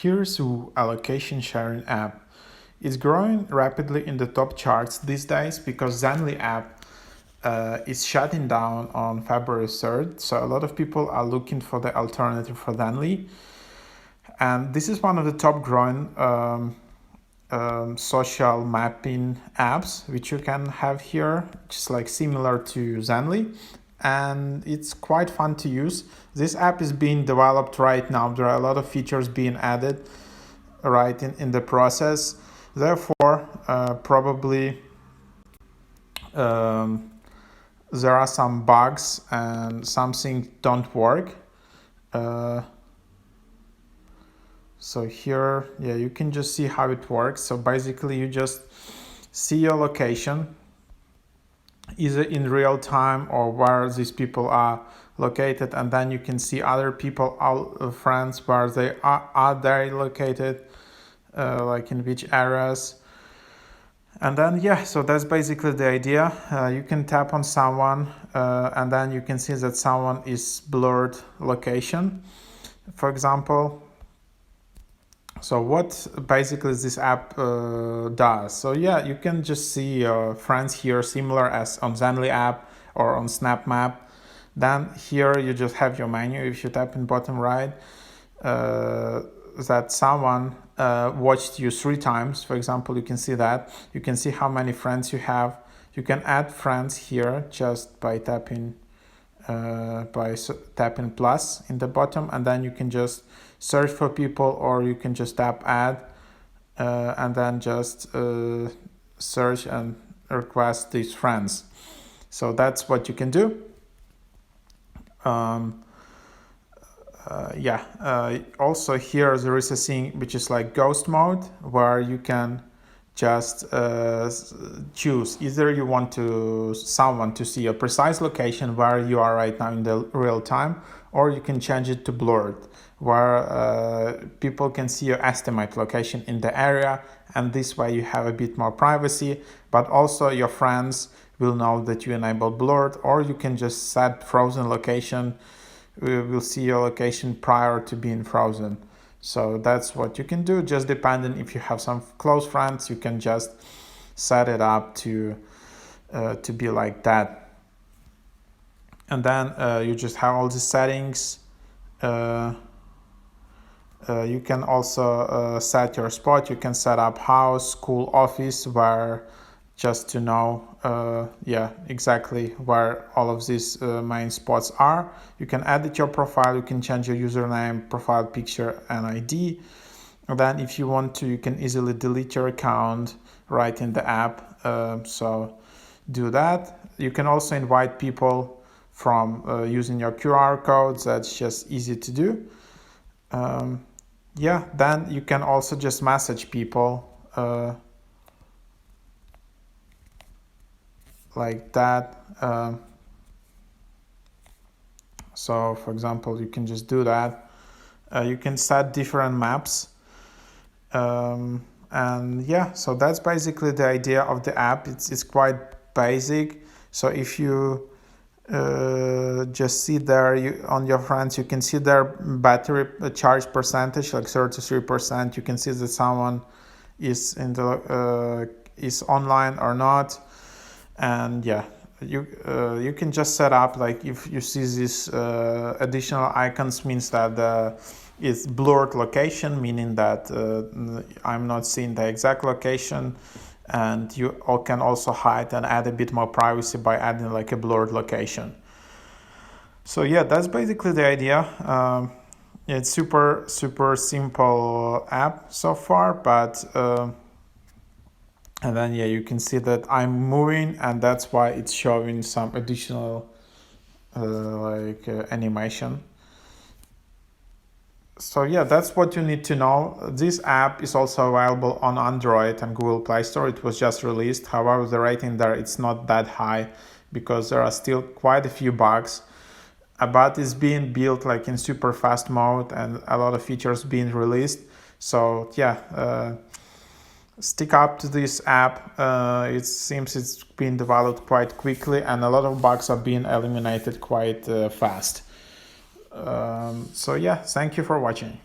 Here's whoo, a location sharing app. It's growing rapidly in the top charts these days because ZENLY app is shutting down on February 3rd. So a lot of people are looking for the alternative for ZENLY. And this is one of the top growing social mapping apps which you can have here, just like similar to ZENLY. And it's quite fun to use. This app is being developed right now. There are a lot of features being added right in the process. Therefore, probably there are some bugs and something don't work. So here, yeah, you can just see how it works. So basically you just see your location either in real time or where these people are located, and then you can see other people, friends, where they are they located, like in which areas. And then yeah, so that's basically the idea. You can tap on someone and then you can see that someone is blurred location, for example. So what basically this app does, so yeah, you can just see your friends here, similar as on ZENLY app or on Snap Map. Then here you just have your menu. If you tap in bottom right, that someone watched you 3 times, for example, you can see that. You can see how many friends you have. You can add friends here just by tapping plus in the bottom, and then you can just search for people, or you can just tap add and then just search and request these friends. So that's what you can do. Also here there is a thing which is like ghost mode, where you can just choose either you want someone to see a precise location where you are right now in the real time, or you can change it to blurred, where people can see your estimate location in the area, and this way you have a bit more privacy, but also your friends will know that you enabled blurred. Or you can just set frozen location. We will see your location prior to being frozen. So that's what you can do. Just depending, if you have some close friends, you can just set it up to be like that. And then you just have all the settings. You can also set your spot. You can set up house, school, office, where just to know exactly where all of these main spots are. You can edit your profile. You can change your username, profile picture, and ID. And then if you want to, you can easily delete your account right in the app. So do that. You can also invite people from using your QR codes. That's just easy to do. Then you can also just message people like that. So for example, you can just do that. You can set different maps. And yeah, so that's basically the idea of the app. It's quite basic. So if you just see there on your friends, you can see their battery charge percentage, like 33%. You can see that someone is is online or not. And yeah, you can just set up, like if you see these additional icons, means that it's blurred location, meaning that I'm not seeing the exact location. And you can also hide and add a bit more privacy by adding like a blurred location. So yeah, that's basically the idea. It's super simple app so far, but and then yeah, you can see that I'm moving, and that's why it's showing some additional animation. So yeah, that's what you need to know. This app is also available on Android and Google Play Store. It was just released. However, the rating there, it's not that high because there are still quite a few bugs. But it's being built like in super fast mode, and a lot of features being released. So yeah, stick up to this app. It seems it's been developed quite quickly, and a lot of bugs are being eliminated quite fast. So yeah, thank you for watching.